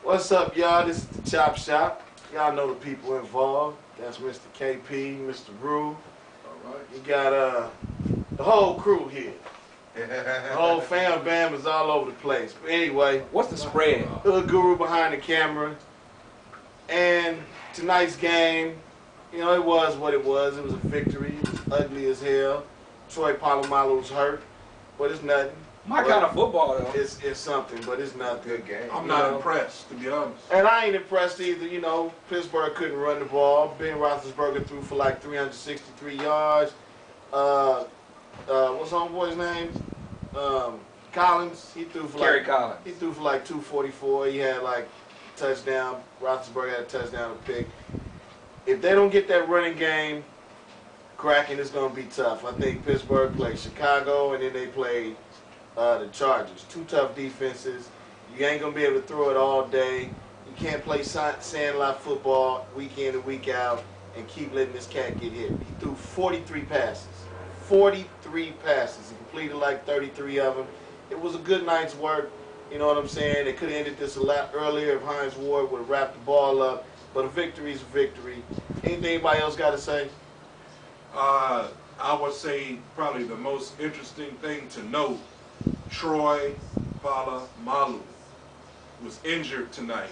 What's up, y'all? This is the Chop Shop. Y'all know the people involved. That's Mr. KP, Mr. Rue. All right. You got the whole crew here. The whole fam bam is all over the place. But anyway, What's the spread? Hood Guru behind the camera. And tonight's game, you know, it was what it was. It was a victory. It was ugly as hell. Troy Polamalu's hurt, but it's nothing. My kind of football, though. It's something, but it's nothing. Good game. You I'm not know? impressed, to be honest. And I ain't impressed either. You know, Pittsburgh couldn't run the ball. Ben Roethlisberger threw for like 363 yards. What's homeboy's name? Collins. He threw for Kerry like Collins. he threw for like 244. He had like a touchdown. Roethlisberger had a touchdown to pick. If they don't get that running game cracking, it's gonna be tough. I think Pittsburgh played Chicago and then they played the Chargers. Two tough defenses. You ain't gonna be able to throw it all day. You can't play sandlot football week in and week out and keep letting this cat get hit. He threw 43 passes. 43 passes. He completed like 33 of them. It was a good night's work. You know what I'm saying? They could have ended this a lot earlier if Hines Ward would have wrapped the ball up. But a victory is a victory. Anything anybody else got to say? I would say probably the most interesting thing to note, Troy Polamalu was injured tonight.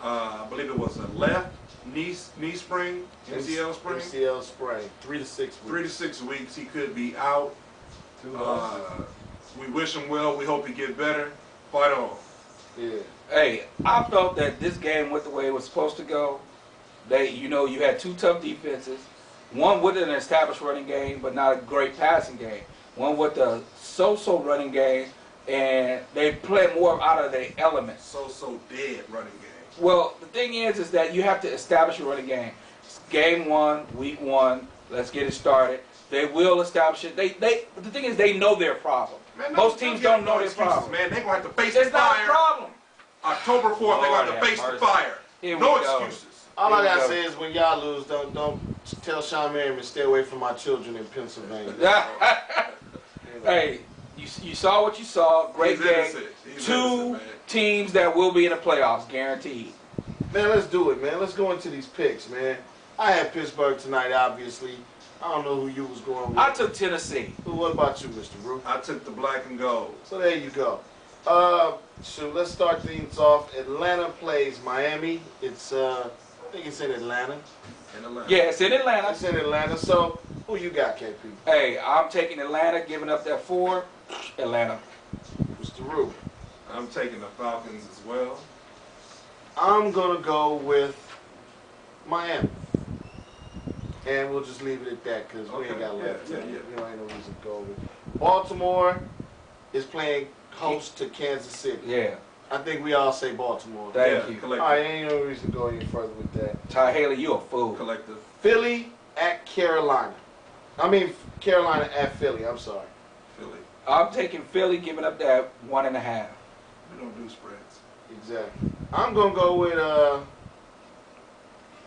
I believe it was a left knee sprain, MCL sprain. MCL sprain. 3 to 6 weeks. 3 to 6 weeks. He could be out. We wish him well. We hope he get better. Fight on. Yeah. Hey, I felt that this game went the way it was supposed to go. You had two tough defenses. One with an established running game, but not a great passing game. One with a so-so running game, and they play more out of their elements. So dead running game. Well, the thing is that you have to establish a running game. It's game 1, week 1. Let's get it started. They will establish it. The thing is, they know their problem. Man, Most teams don't know their problem. Man, they're going to have to face It's the fire. not a problem. October 4th, they're going to have to face the fire. Here we No go. excuses. All I gotta say is when y'all lose, don't tell Sean Merriman stay away from my children in Pennsylvania. Hey, you saw what you saw. Great He's game. innocent. He's Two innocent, man. teams that will be in the playoffs, guaranteed. Man, let's do it, man. Let's go into these picks, man. I had Pittsburgh tonight, obviously. I don't know who you was going with. I took Tennessee. What about you, Mr. Roof? I took the black and gold. So there you go. So let's start things off. Atlanta plays Miami. It's I think it's in Atlanta. In Atlanta. Yeah, it's in Atlanta. It's in Atlanta. So who you got, KP? Hey, I'm taking Atlanta, giving up that 4. Atlanta. Mr. Roof. I'm taking the Falcons as well. I'm gonna go with Miami. And we'll just leave it at that because we ain't got left. Yeah. We don't have no reason to go with. Baltimore is playing host to Kansas City. Yeah. I think we all say Baltimore. Thank you. All Collective. right, ain't no reason to go any further with that. Ty Haley, you a fool. Collective. Philly at Carolina. I mean Carolina at Philly. I'm sorry. Philly. I'm taking Philly, giving up that 1.5. We don't do spreads. Exactly. I'm gonna go with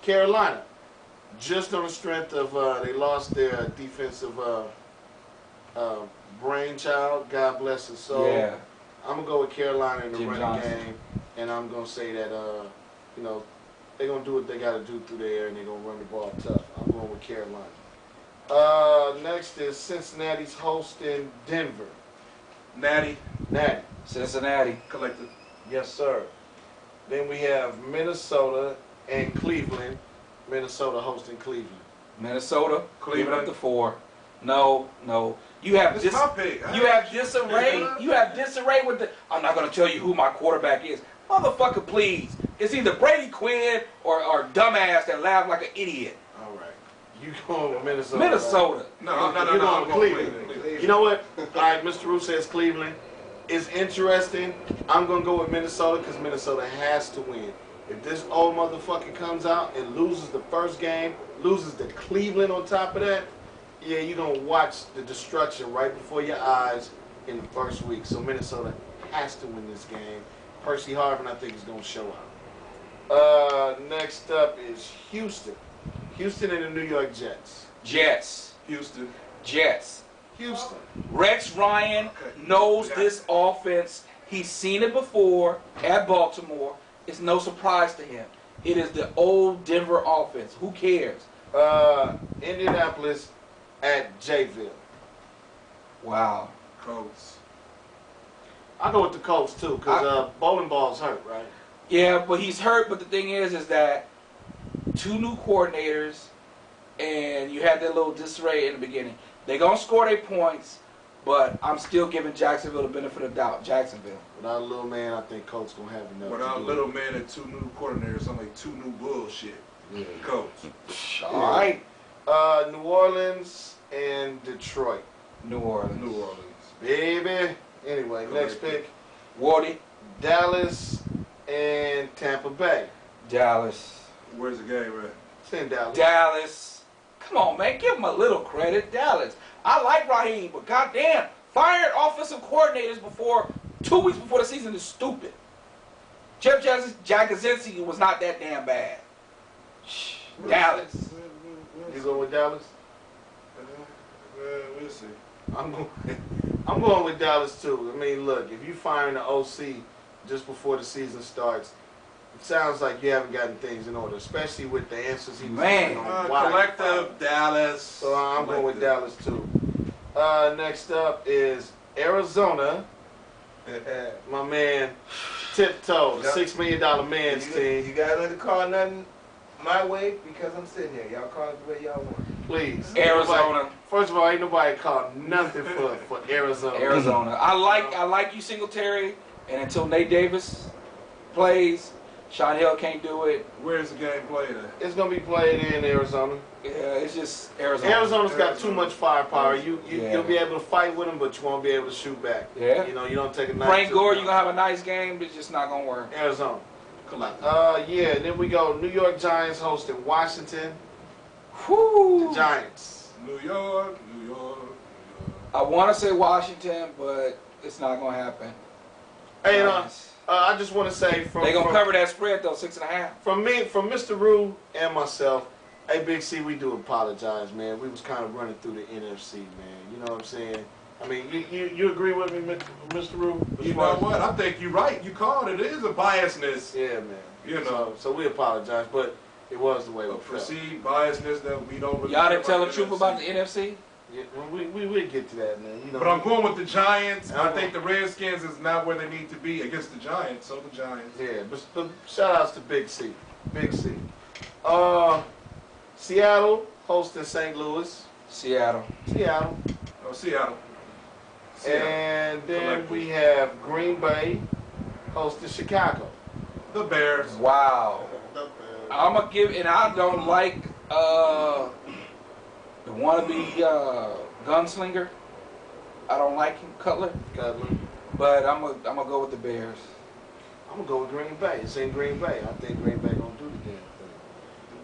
Carolina, just on the strength of they lost their defensive brainchild. God bless his soul. Yeah. I'm gonna go with Carolina in the Jim running Johnson. game, and I'm gonna say that they're gonna do what they gotta do through the air, and they're gonna run the ball tough. I'm going with Carolina. Next is Cincinnati's hosting Denver. Natty. Cincinnati. Collective. Yes, sir. Then we have Minnesota and Cleveland. Minnesota hosting Cleveland. Minnesota, giving up Cleveland. the 4. No. You have It's my pick. You have disarray. You have disarray with the. I'm not going to tell you who my quarterback is. Motherfucker, please. It's either Brady Quinn or dumbass that laughed like an idiot. All right. You going with Minnesota? Minnesota. No. You're going I'm with going Cleveland. You know what? All right, Mr. Roof says Cleveland. It's interesting. I'm going to go with Minnesota because Minnesota has to win. If this old motherfucker comes out and loses the first game, loses to Cleveland on top of that, yeah, you're going to watch the destruction right before your eyes in the first week. So Minnesota has to win this game. Percy Harvin, I think, is going to show up. Next up is Houston. Houston and the New York Jets. Jets. Houston. Jets. Houston. Rex Ryan Okay. knows Yeah. this offense. He's seen it before at Baltimore. it's no surprise to him. It is the old Denver offense. Who cares? Indianapolis at Jayville. Wow. Colts. I go with the Colts too, because Bowling Ball's hurt, right? Yeah, but he's hurt. But the thing is that 2 new coordinators, and you had that little disarray in the beginning. They're gonna score their points, but I'm still giving Jacksonville the benefit of the doubt. Jacksonville. Without a little man, I think Colts gonna have enough. Without little man and 2 new coordinators, I'm like 2 new bullshit. Yeah. Colts. All right. New Orleans and Detroit. New Orleans. New Orleans. Baby. Anyway, next pick. Wardy. Dallas and Tampa Bay. Dallas. Where's the game at? It's in Dallas. Dallas. Come on, man. Give him a little credit. Dallas. I like Raheem, but goddamn, fired offensive coordinators before 2 weeks before the season is stupid. Jeff Jagosinski was not that damn bad. Shh. Dallas. You go with Dallas? We'll see. I'm going with Dallas too. I mean, look, if you firing the OC just before the season starts, it sounds like you haven't gotten things in order, especially with the answers he was giving on why. Collective Dallas. So I'm going with Dallas too. Next up is Arizona. My man, Tiptoe, the $6 million man's team. You guys let the call nothing my way because I'm sitting here. Y'all call it the way y'all want. Please. Arizona. First of all, ain't nobody called nothing for Arizona. Arizona. I like you, Singletary, and until Nate Davis plays, Sean Hill can't do it. Where's the game played at? It's gonna be played in Arizona. Yeah, it's just Arizona. Arizona's got too much firepower. Yeah. You'll be able to fight with them, but you won't be able to shoot back. Yeah. You know, you don't take a knife. Frank to Gore, the you're going to have a nice game, but it's just not going to work. Arizona. Collective. Yeah, and then we go New York Giants hosting Washington. Whew. The Giants. New York, New York, New York. I want to say Washington, but it's not going to happen. Hey, Giants. I just want to say They're going to cover that spread, though, 6.5. From Mr. Rue and myself, hey, Big C, we do apologize, man. We was kind of running through the NFC, man. You know what I'm saying? I mean, you agree with me, Mr. Rue? You know what? I think you're right. You called it. It is a biasness. Yeah, man. You know. So we apologize, but it was the way we A felt. perceived biasness that we don't really Y'all care didn't tell about the truth about the NFC? Yeah, well, we'll get to that, man. You know. But I'm going with the Giants. I think the Redskins is not where they need to be against the Giants. So the Giants. Yeah, but shout outs to Big C. Big C. Seattle hosting St. Louis. Seattle. Seattle. Oh, Seattle. And then Collective. we have Green Bay hosting Chicago. The Bears. Wow. I'm going to give, and I don't like the wannabe gunslinger. I don't like him, Cutler. But I'm gonna go with the Bears. I'm gonna go with Green Bay. It's in Green Bay. I think Green Bay gonna do the damn thing.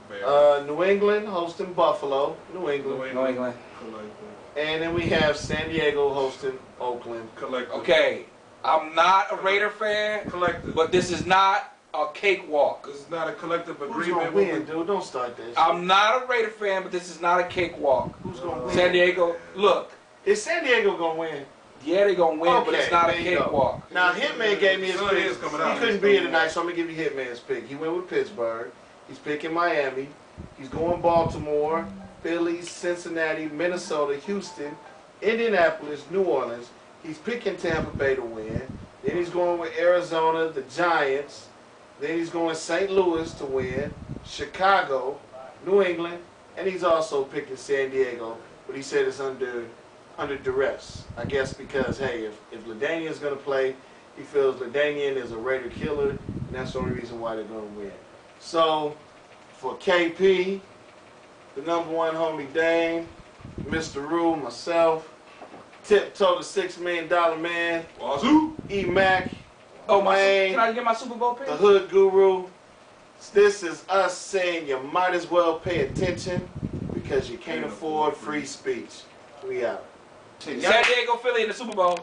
Bears. New England hosting Buffalo. New England. New England. Collective. And then we have San Diego hosting Oakland. Collective. Okay, I'm not a Raider fan, Collective. but this is not a cakewalk. This is not a collective Who's agreement. gonna win, dude? Don't start that shit. I'm not a Raider fan, but this is not a cakewalk. Who's gonna win? San Diego, look, Is San Diego gonna win? yeah, they're gonna win, but Okay, it's not a there you go. cakewalk. Now Hitman gave me his Sun pick. is coming out. He couldn't be here tonight, so I'm gonna give you Hitman's pick. He went with Pittsburgh. He's picking Miami. He's going Baltimore, Philly, Cincinnati, Minnesota, Houston, Indianapolis, New Orleans. He's picking Tampa Bay to win. Then he's going with Arizona, the Giants. Then he's going St. Louis to win, Chicago, New England, and he's also picking San Diego. But he said it's under duress. I guess because, hey, if LaDainian's going to play, he feels LaDainian is a Raider killer, and that's the only reason why they're going to win. So, for KP, the number one homie Dame, Mr. Rue, myself, Tiptoe the $6 million man, Wazoo. E-Mac, Oh, Wayne, can I get my Super Bowl pick? the Hood Guru. This is us saying you might as well pay attention because you can't afford free speech. We out. San Diego, Philly in the Super Bowl.